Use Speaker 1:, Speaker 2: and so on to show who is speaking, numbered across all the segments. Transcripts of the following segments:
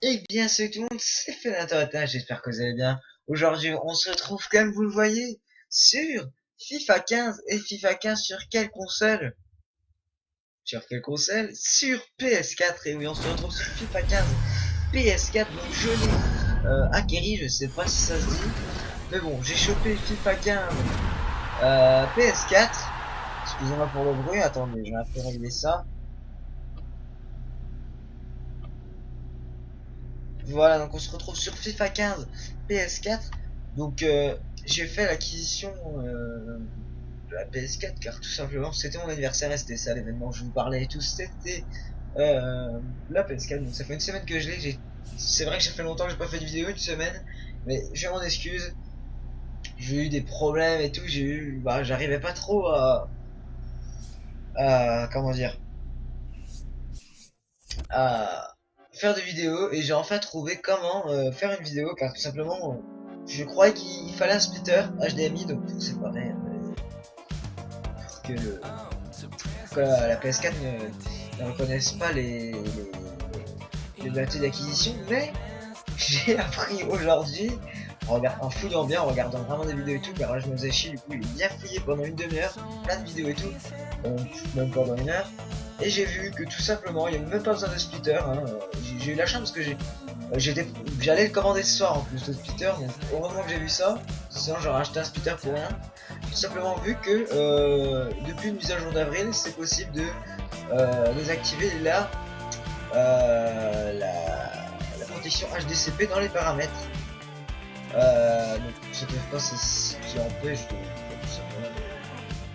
Speaker 1: Eh bien, salut tout le monde, c'est Fenatoreta, j'espère que vous allez bien. Aujourd'hui, on se retrouve, comme vous le voyez, sur FIFA 15. Et FIFA 15 sur quelle console? Sur quelle console? Sur PS4. Et oui, on se retrouve sur FIFA 15 PS4. Donc, je l'ai acquéri, je sais pas si ça se dit. Mais bon, j'ai chopé FIFA 15 PS4. Excusez-moi pour le bruit, attendez, je vais un peu régler ça. Voilà, donc on se retrouve sur FIFA 15 PS4. Donc j'ai fait l'acquisition de la PS4 car tout simplement c'était mon anniversaire et c'était ça l'événement, je vous parlais et tout, c'était la PS4. Donc ça fait une semaine que je l'ai. C'est vrai que ça fait longtemps que j'ai pas fait de vidéo, une semaine, mais je m'en excuse. J'ai eu des problèmes et tout, j'arrivais pas trop comment dire, à faire des vidéos et j'ai enfin trouvé comment faire une vidéo car tout simplement je croyais qu'il fallait un splitter HDMI donc pour séparer pour que la PS4 ne reconnaisse pas les datés d'acquisition, mais j'ai appris aujourd'hui en fouillant bien, en regardant vraiment des vidéos et tout, car là je me faisais chier, du coup j'ai bien fouillé pendant une demi-heure, plein de vidéos et tout, même pendant une heure, et j'ai vu que tout simplement il n'y avait même pas besoin de splitter, hein. J'ai eu la chance parce que j'allais le commander ce soir en plus de splitter, donc heureusement que j'ai vu ça, sinon j'aurais acheté un splitter pour rien. Tout simplement vu que depuis une mise à jour d'avril, c'est possible de désactiver la protection HDCP dans les paramètres. Donc cette fois c'est ce qui empêche tout simplement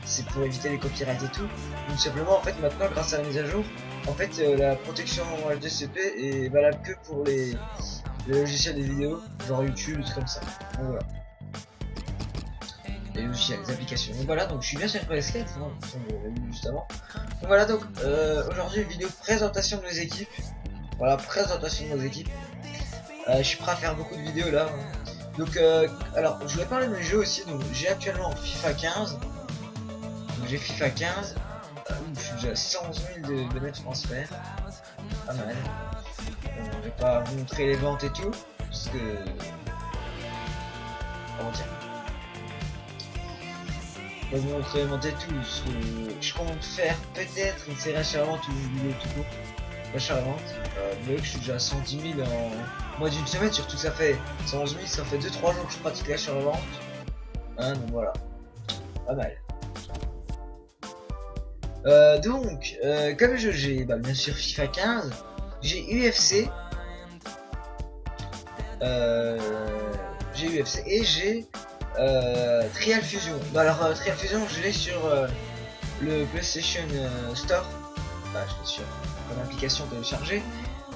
Speaker 1: c'est pour éviter les copyrights et tout. Donc simplement en fait maintenant grâce à la mise à jour, en fait la protection HDCP est valable que pour les logiciels des vidéos, genre YouTube, des trucs comme ça. Donc voilà. Les logiciels, les applications. Donc voilà, donc je suis bien sur PS4, hein, juste avant. Donc voilà, donc aujourd'hui une vidéo présentation de nos équipes. Voilà, présentation de nos équipes. Je suis prêt à faire beaucoup de vidéos là. Donc alors je voulais parler de mes jeux aussi. Donc j'ai actuellement FIFA 15. Donc j'ai FIFA 15. Je suis déjà à 111 000 de net transfert. Pas mal. Je vais pas vous montrer les ventes et tout. Parce que. Comment dire, je vais vous montrer monter tout. Je compte faire peut-être une série achat vente ou une vidéo tout court. Achat vente. Vous voyez que je suis déjà à 110 000 en moins d'une semaine, surtout que ça fait 111 000, ça fait 2-3 jours que je pratique l'achat vente. Hein, donc voilà. Pas mal. Donc, comme jeu, j'ai bien sûr FIFA 15, j'ai UFC, et j'ai Trial Fusion. Alors Trial Fusion, je l'ai sur le PlayStation Store. Bah, je l'ai sur comme application téléchargée.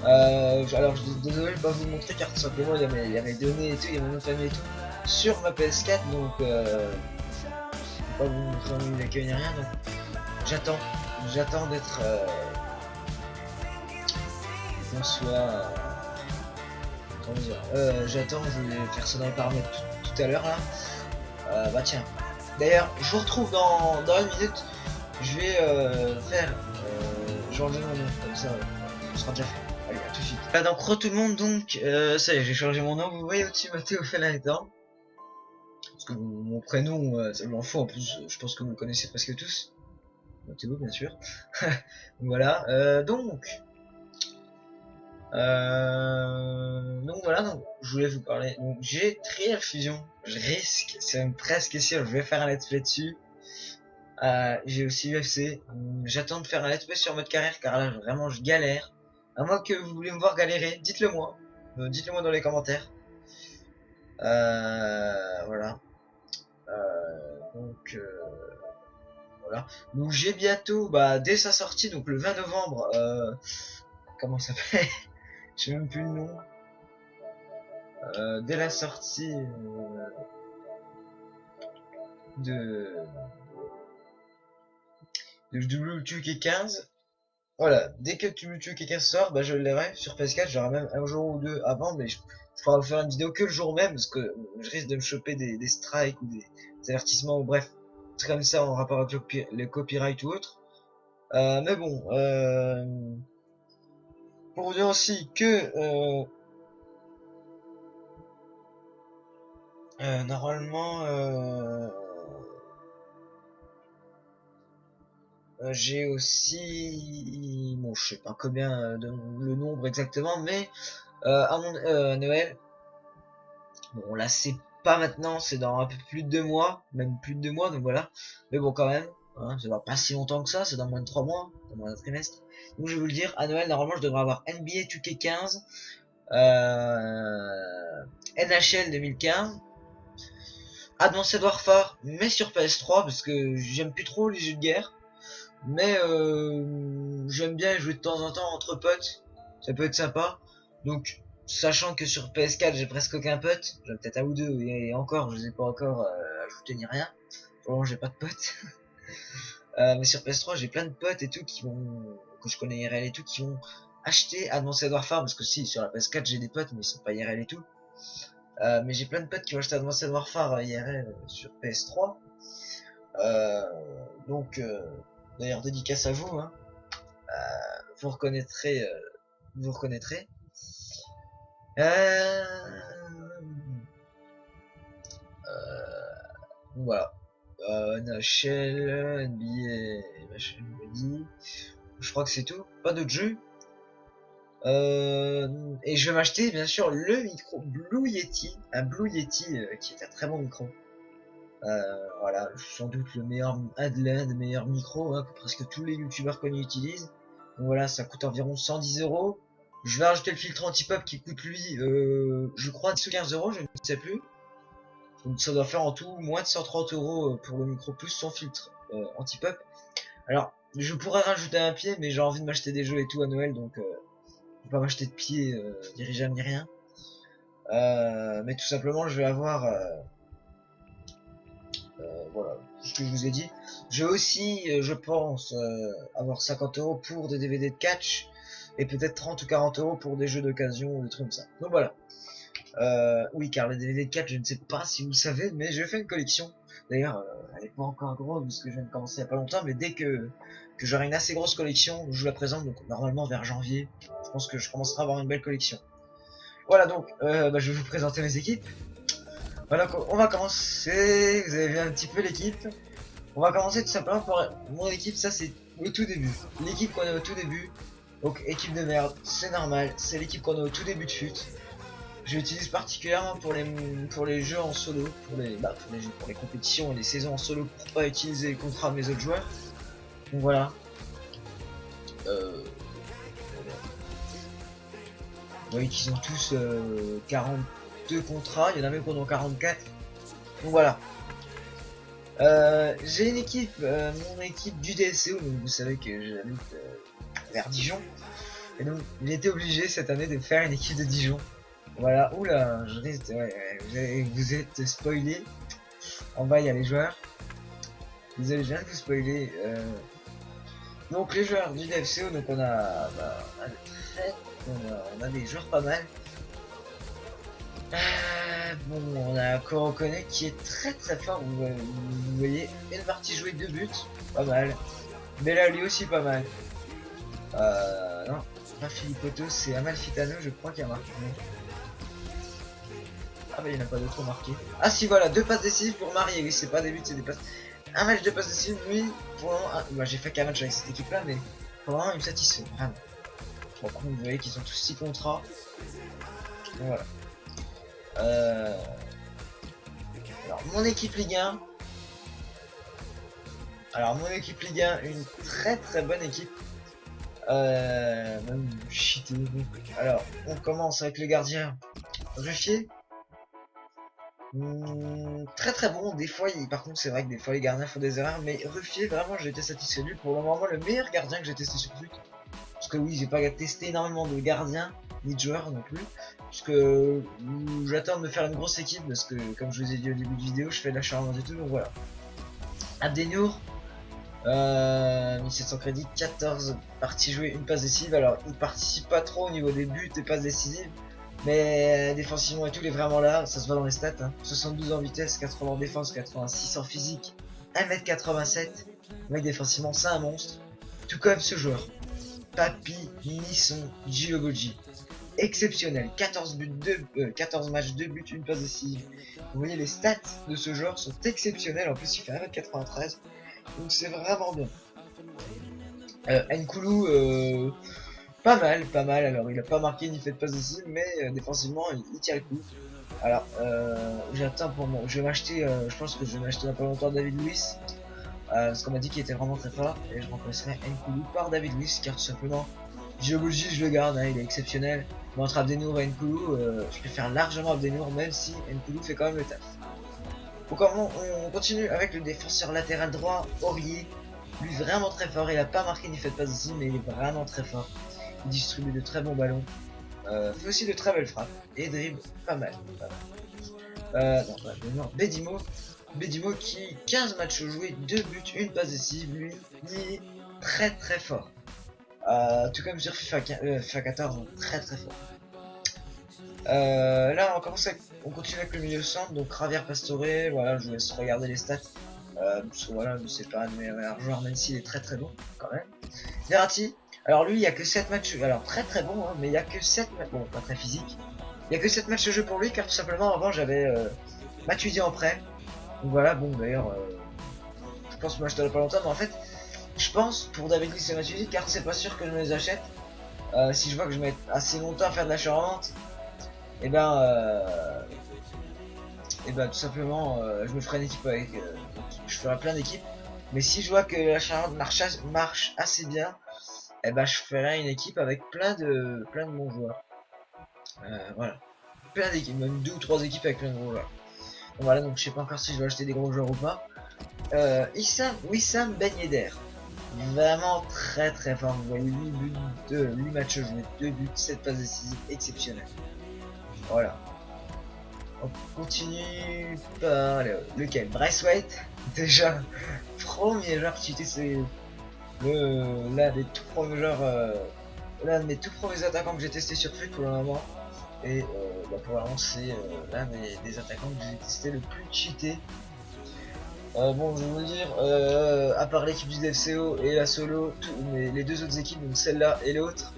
Speaker 1: Alors je suis désolé de pas vous le montrer car tout simplement il y a mes données et tout, il y a mon nom de famille et tout sur ma PS4, donc je vais pas vous montrer en l'accueil ni rien, donc j'attends d'être qu'on soit comment dire, j'attends, je vais faire ça dans les paramètres tout à l'heure là. Bah tiens, d'ailleurs je vous retrouve dans une minute, je vais faire changer mon nom comme ça ce sera déjà fait. Allez, à tout de suite. Donc re tout le monde, donc ça y est, j'ai changé mon nom, vous voyez au-dessus Mathéo Fenator. Parce que mon prénom, ça m'en fout, en plus je pense que vous le connaissez presque tous. Mathéo bien sûr. Donc voilà, donc voilà, donc je voulais vous parler. Donc j'ai Trial Fusion, je risque, c'est même presque sûr, je vais faire un let's play dessus. J'ai aussi UFC, j'attends de faire un let's play sur mode carrière car là vraiment je galère. À moins que vous voulez me voir galérer, dites-le moi. Dites-le moi dans les commentaires. Voilà. Donc voilà. Donc j'ai bientôt, dès sa sortie, donc le 20 novembre, comment ça s'appelle? Je sais même plus le nom. Dès la sortie de WQ15, Voilà, dès que tu quelqu'un sort, bah je le verrai sur PS4, j'aurai même un jour ou deux avant, mais je pourrai faire une vidéo que le jour même, parce que je risque de me choper des strikes ou des avertissements, ou bref, c'est comme ça en rapport avec le copyright ou autre. Mais bon, pour vous dire aussi que normalement j'ai aussi, bon je sais pas combien le nombre exactement, mais à Noël, bon là c'est pas maintenant, c'est dans un peu plus de 2 mois, même plus de 2 mois, donc voilà. Mais bon quand même, hein, ça va pas si longtemps que ça, c'est dans moins de 3 mois, dans moins d'un trimestre. Donc je vais vous le dire, à Noël normalement je devrais avoir NBA 2K15, NHL 2015, Advanced Warfare, mais sur PS3 parce que j'aime plus trop les jeux de guerre. Mais j'aime bien jouer de temps en temps entre potes, ça peut être sympa. Donc sachant que sur PS4 j'ai presque aucun pote, j'en ai peut-être un ou deux et encore je les ai pas encore ajoutés ni rien. Pour le moment j'ai pas de potes. Mais sur PS3 j'ai plein de potes et tout qui vont, que je connais IRL et tout, qui vont acheter Advanced Warfare parce que si sur la PS4 j'ai des potes mais ils sont pas IRL et tout. Mais j'ai plein de potes qui vont acheter Advanced Warfare IRL sur PS3. Donc d'ailleurs dédicace à vous, hein. Vous reconnaîtrez, vous reconnaîtrez. Voilà. NHL, NBA, machin, je crois que c'est tout. Pas d'autres jeux. Et je vais m'acheter bien sûr le micro Blue Yeti, un Blue Yeti qui est un très bon micro. Voilà, sans doute un des meilleurs micros hein, que presque tous les youtubeurs connus utilisent. Donc voilà, ça coûte environ 110 euros. Je vais rajouter le filtre anti-pop qui coûte lui, je crois 10 ou 15 euros, je ne sais plus. Donc ça doit faire en tout moins de 130 euros pour le micro plus son filtre anti-pop. Alors, je pourrais rajouter un pied, mais j'ai envie de m'acheter des jeux et tout à Noël, donc je vais pas m'acheter de pied dirigeable ni rien. Mais tout simplement, je vais avoir voilà, ce que je vous ai dit. Je vais aussi, je pense, avoir 50 euros pour des DVD de catch et peut-être 30 ou 40 euros pour des jeux d'occasion ou des trucs comme ça. Donc voilà. Oui, car les DVD de catch, je ne sais pas si vous le savez, mais j'ai fait une collection. D'ailleurs, elle n'est pas encore grosse parce que je viens de commencer il n'y a pas longtemps, mais dès que j'aurai une assez grosse collection, je vous la présente. Donc normalement vers janvier, je pense que je commencerai à avoir une belle collection. Voilà donc, je vais vous présenter mes équipes. Voilà, on va commencer. Vous avez vu un petit peu l'équipe. On va commencer tout simplement par mon équipe. Ça, c'est au tout début. L'équipe qu'on a au tout début. Donc, équipe de merde, c'est normal. C'est l'équipe qu'on a au tout début de FUT. J'utilise particulièrement pour les jeux en solo, pour les compétitions et les saisons en solo pour pas utiliser les contrats de mes autres joueurs. Donc voilà. Vous voyez qu'ils ont tous 42 contrats. Il y en a même qui en ont 44. Donc voilà. J'ai une équipe, mon équipe du DSCO, donc vous savez que j'habite vers Dijon. Et donc j'ai été obligé cette année de faire une équipe de Dijon. Voilà, oula, je risque, vous êtes spoilé. En bas il y a les joueurs. Désolé, je viens de vous spoiler. Donc les joueurs du DFCO, donc on a, on a des joueurs pas mal. Bon, on a Korokone qui est très fort, vous voyez, une partie jouée, 2 buts, pas mal. Bella lui aussi pas mal. Non, pas Philippoto, c'est Amalfitano, je crois qu'il a marqué. Ah bah il n'y en a pas d'autres marqués. Ah si voilà, 2 passes décisives pour Marie, oui c'est pas des buts, c'est des passes. Un match de passes décisives, oui, pour le moment, j'ai fait qu'un match avec cette équipe là, mais pour le moment il me satisfait, vraiment. Bon, vous voyez qu'ils ont tous 6 contrats. Donc voilà. Alors mon équipe Ligue 1. Alors mon équipe Ligue 1, une très bonne équipe. Même cheaté. Alors on commence avec les gardiens. Ruffier. Très bon. Des fois, par contre c'est vrai que des fois les gardiens font des erreurs, mais Ruffier vraiment j'ai été satisfait de lui. Pour le moment le meilleur gardien que j'ai testé sur FUT. Parce que oui, j'ai pas testé énormément de gardiens ni de joueurs non plus. Parce que j'attends de me faire une grosse équipe parce que comme je vous ai dit au début de vidéo, je fais de l'acharnement et tout, donc voilà. Abdenour, 1700 crédits, 14 parties jouées, une passe décisive. Alors il participe pas trop au niveau des buts et passes décisives, mais défensivement et tout, il est vraiment là, ça se voit dans les stats, hein. 72 en vitesse, 80 en défense, 86 en physique, 1m87. Le mec défensivement c'est un monstre. Tout comme ce joueur, Papy Nisson Djiogoji. Exceptionnel, 14 buts, 14 matchs, 2 buts, une passe décisive. Vous voyez, les stats de ce joueur sont exceptionnels. En plus il fait 1m93, donc c'est vraiment bien. Nkoulou, pas mal. Alors il a pas marqué ni fait de passe décisive, mais défensivement il tient le coup. Alors j'attends pour moi, je vais m'acheter, je pense que je vais m'acheter dans pas longtemps David Luiz, parce qu'on m'a dit qu'il était vraiment très fort, et je remplacerai Nkoulou par David Luiz, car tout simplement Djiogoji je le garde, hein, il est exceptionnel. Mais entre Abdenour et Nkoulou, je préfère largement Abdenour, même si Nkoulou fait quand même le taf. Donc on continue avec le défenseur latéral droit, Aurier. Lui vraiment très fort, il a pas marqué ni fait de passe ici, mais il est vraiment très fort. Il distribue de très bons ballons, fait aussi de très belles frappes, et dribble pas mal. Non, Bedimo qui 15 matchs joués, 2 buts, une passe décisive, lui il est très fort. Tout comme sur FIFA 14, très fort. Là on continue avec le milieu centre, donc Javier Pastore, voilà, je vous laisse regarder les stats. Parce que voilà, c'est pas un de mes meilleurs joueurs, même s'il est très bon quand même. Verratti, alors lui il y a que 7 matchs, alors très bon, hein, mais il y a que 7 matchs, bon pas très physique. Il y a que 7 matchs de jeu pour lui, car tout simplement avant j'avais Matuidi en prêt. Donc voilà, bon d'ailleurs, je pense que je pas longtemps, mais en fait, je pense pour David Luiz et Matuidi, car c'est pas sûr que je me les achète. Si je vois que je mets assez longtemps à faire de l'achat-revente, et ben tout simplement je me ferai une équipe avec, je ferai plein d'équipes. Mais si je vois que l'achat-revente marche assez bien, et ben je ferai une équipe avec plein de bons joueurs. Voilà, plein d'équipes, même 2 ou 3 équipes avec plein de gros joueurs. Donc voilà, donc je sais pas encore si je vais acheter des gros joueurs ou pas. Wissam Ben Yedder, vraiment très fort. Vous voyez 8 buts, 8 matchs joués, 2 buts, 7 passes décisives, exceptionnel. Voilà. On continue par lequel? Braithwaite, déjà premier joueur cheaté, c'est l'un des tout premiers joueurs, l'un de mes tout premiers attaquants que j'ai testé sur FUT pour le moment. Et pour le moment c'est l'un des attaquants que j'ai testé le plus cheaté. Bon, je vais vous le dire, à part l'équipe du DFCO et la solo, les 2 autres équipes, donc celle-là et l'autre,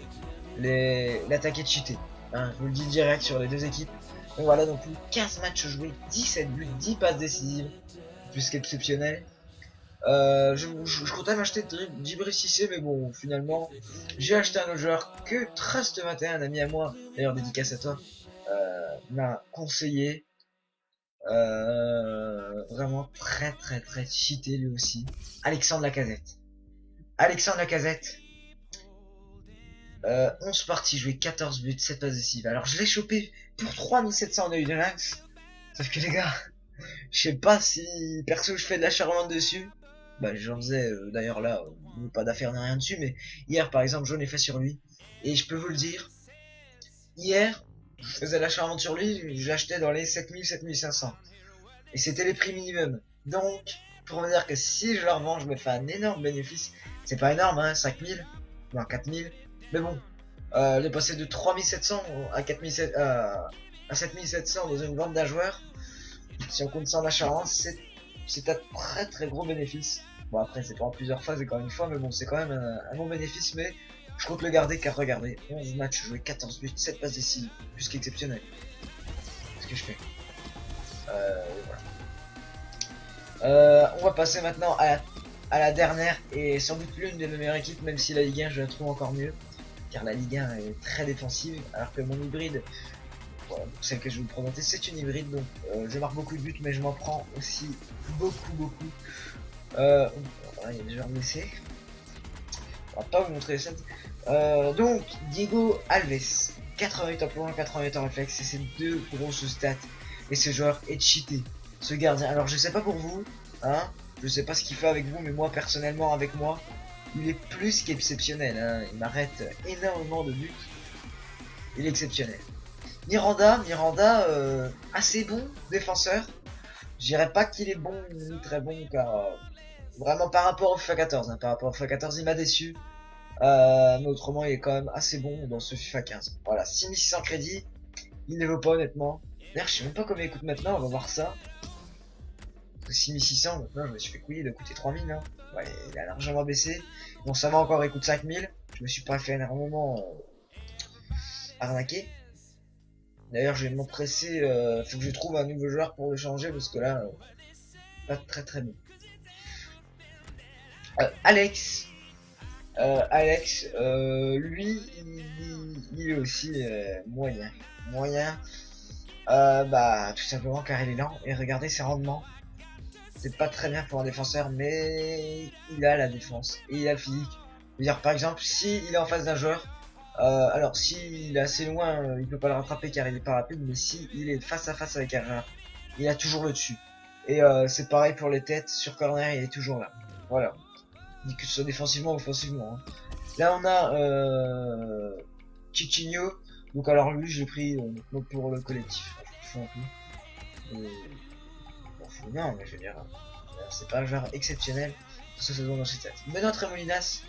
Speaker 1: l'attaque est cheaté. Hein, je vous le dis direct sur les 2 équipes. Donc voilà, donc 15 matchs joués, 17 buts, 10 passes décisives, plus qu'exceptionnel. Je comptais m'acheter Djibril Cissé, mais bon, finalement, j'ai acheté un autre joueur que Trust21, un ami à moi, d'ailleurs dédicace à toi, m'a conseillé. Vraiment très cheaté lui aussi. Alexandre Lacazette. 11 parties jouées, 14 buts, 7 passes décisives. Alors je l'ai chopé pour 3700 en œil de lynx. Sauf que les gars, je sais pas si perso je fais de l'acharnement dessus. Bah j'en faisais d'ailleurs là, pas d'affaire ni rien dessus, mais hier par exemple j'en ai fait sur lui. Et je peux vous le dire, hier je faisais l'acharnement sur lui, je l'achetais dans les 7000-7500. Et c'était les prix minimum. Donc, pour me dire que si je la revends, je me fais un énorme bénéfice. C'est pas énorme, hein, 5000, non 4000. Mais bon, j'ai passé de 3700 à 4700, à 7700 dans une vente d'un joueur. Si on compte ça en achat, c'est un très gros bénéfice. Bon après c'est pas en plusieurs phases encore une fois, mais bon c'est quand même un bon bénéfice. Mais je compte le garder car regardez, 11 matchs joués, 14 buts, 7 passes décisives, plus qu'exceptionnel. Qu'est-ce que je fais? Voilà. On va passer maintenant à la dernière et sans doute l'une des meilleures équipes, même si la Ligue 1 je la trouve encore mieux, car la Ligue 1 est très défensive, alors que mon hybride, voilà, celle que je vais vous présenter, c'est une hybride, donc je marque beaucoup de buts, mais je m'en prends aussi beaucoup. Voilà, il y a des joueurs blessés, on va pas vous montrer les stats. Donc Diego Alves, 88 en plongeon, 88 en réflexe, et c'est 2 grosses stats, et ce joueur est cheaté. Ce gardien, alors je sais pas pour vous, hein, je sais pas ce qu'il fait avec vous, mais moi personnellement avec moi, il est plus qu'exceptionnel, hein. Il m'arrête énormément de buts, il est exceptionnel. Miranda, assez bon défenseur, je dirais pas qu'il est bon ni très bon car Vraiment par rapport au FIFA 14, hein, par rapport au FIFA 14 il m'a déçu. Mais autrement il est quand même assez bon dans ce FIFA 15. Voilà, 6600 crédits, il ne vaut pas honnêtement. D'ailleurs je sais même pas combien il coûte maintenant, on va voir ça. 6600, maintenant je me suis fait couiller de coûter 3000 hein. Ouais, il a largement baissé. Bon ça va encore, il coûte 5000. Je me suis pas fait énormément arnaquer. D'ailleurs je vais m'empresser, faut que je trouve un nouveau joueur pour le changer parce que là, pas très bon. Alex, lui, il est aussi moyen. Bah, tout simplement car il est lent. Et regardez ses rendements. C'est pas très bien pour un défenseur, mais il a la défense et il a le physique. Je veux dire, par exemple, si il est en face d'un joueur, alors si il est assez loin, il peut pas le rattraper car il est pas rapide, mais si il est face à face avec un joueur, il a toujours le dessus. Et c'est pareil pour les têtes, sur corner, il est toujours là. Voilà. Que ce soit défensivement ou offensivement. Hein. Là on a Chichinho. Donc alors lui je l'ai pris pour le collectif. Non mais je veux dire, c'est pas un joueur exceptionnel ce saison dans cette tête. Mais notre Molinas,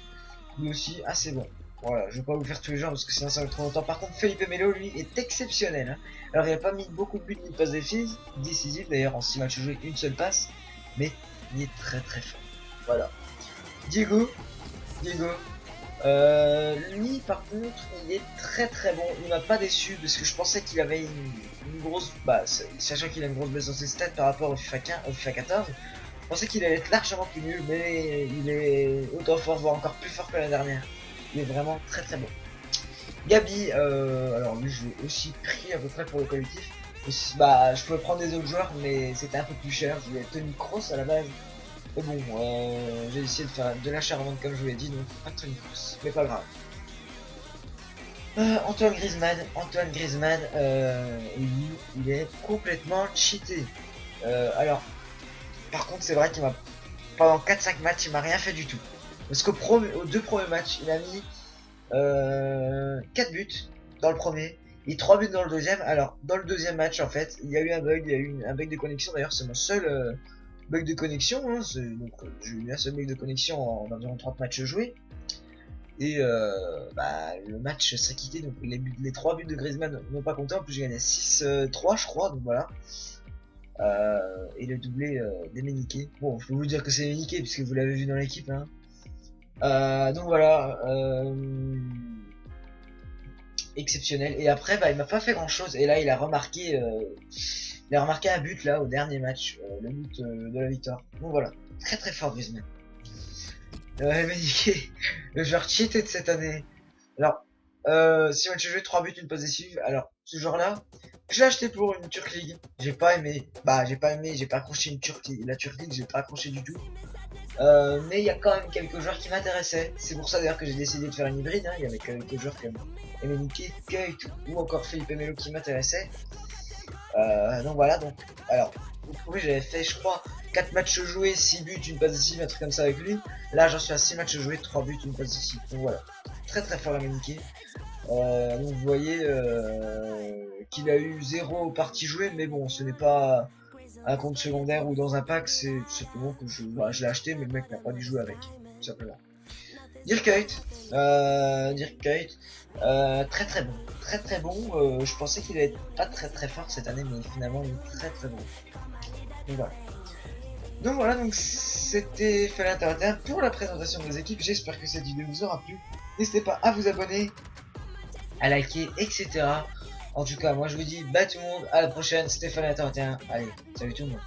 Speaker 1: lui aussi assez bon. Voilà, je vais pas vous faire tous les joueurs parce que sinon ça va trop longtemps. Par contre Felipe Melo lui est exceptionnel. Hein. Alors il a pas mis beaucoup de buts ni de passes décisives. D'ailleurs en 6 matchs joués une seule passe. Mais il est très fort. Voilà. Diego, lui par contre il est très bon, il m'a pas déçu parce que je pensais qu'il avait une grosse base, sachant qu'il a une grosse baisse dans ses stats par rapport au FIFA 15, au FIFA 14, je pensais qu'il allait être largement plus nul, mais il est autant fort, voire encore plus fort que la dernière, il est vraiment très bon. Gabi, alors lui je l'ai aussi pris à peu près pour le collectif, bah je pouvais prendre des autres joueurs mais c'était un peu plus cher, je voulais Toni Kroos à la base. Mais bon, j'ai essayé de faire de l'achat-revente comme je vous l'ai dit, donc pas de Toni Kroos, mais pas grave. Antoine Griezmann, lui, il est complètement cheaté. Alors, par contre, c'est vrai qu'il m'a, pendant 4-5 matchs, il m'a rien fait du tout. Parce qu'aux 2 premiers matchs, il a mis 4 buts dans le premier et 3 buts dans le deuxième. Alors, dans le deuxième match, en fait, il y a eu un bug, un bug de connexion. D'ailleurs, c'est mon seul bug de connexion. Hein. Donc, j'ai eu un seul bug de connexion en environ 30 matchs joués. Et le match s'est quitté, donc les 3 buts de Griezmann n'ont pas compté. En plus, j'ai gagné 6-3, je crois, donc voilà. Et le doublé d'Emenike. Bon, je peux vous dire que c'est Emenike puisque vous l'avez vu dans l'équipe. Hein. Donc voilà. Exceptionnel. Et après, il m'a pas fait grand chose. Et là, il a remarqué un but là au dernier match, le but de la victoire. Donc voilà, très fort Griezmann. Emenike, le joueur cheaté de cette année. Alors, si on joué 3 buts, une passe décisive. Alors, ce joueur là, je l'ai acheté pour une Turk League. J'ai pas aimé, j'ai pas accroché la Turk League, j'ai pas accroché du tout. Mais il y a quand même quelques joueurs qui m'intéressaient. C'est pour ça d'ailleurs que j'ai décidé de faire une hybride. Hein. Il y avait quelques joueurs comme Emenike, Kuyt ou encore Felipe Melo qui m'intéressaient. Donc voilà, alors, vous trouvez, j'avais fait, je crois, 4 matchs joués, 6 buts, une passe décisive, un truc comme ça avec lui. Là, j'en suis à 6 matchs joués, 3 buts, une passe décisive. Donc voilà, très fort Emenike. Donc vous voyez qu'il a eu 0 parties jouées, mais bon, ce n'est pas un compte secondaire ou dans un pack, c'est simplement que je l'ai acheté, mais le mec n'a pas dû jouer avec, tout simplement. Dirk Kuyt, très bon, très bon. Je pensais qu'il allait être pas très fort cette année, mais finalement il est très bon. Donc voilà, donc c'était Fallait Internet pour la présentation des équipes. J'espère que cette vidéo vous aura plu. N'hésitez pas à vous abonner, à liker, etc. En tout cas, moi je vous dis bye tout le monde, à la prochaine. C'était Fallait Internet. Allez, salut tout le monde.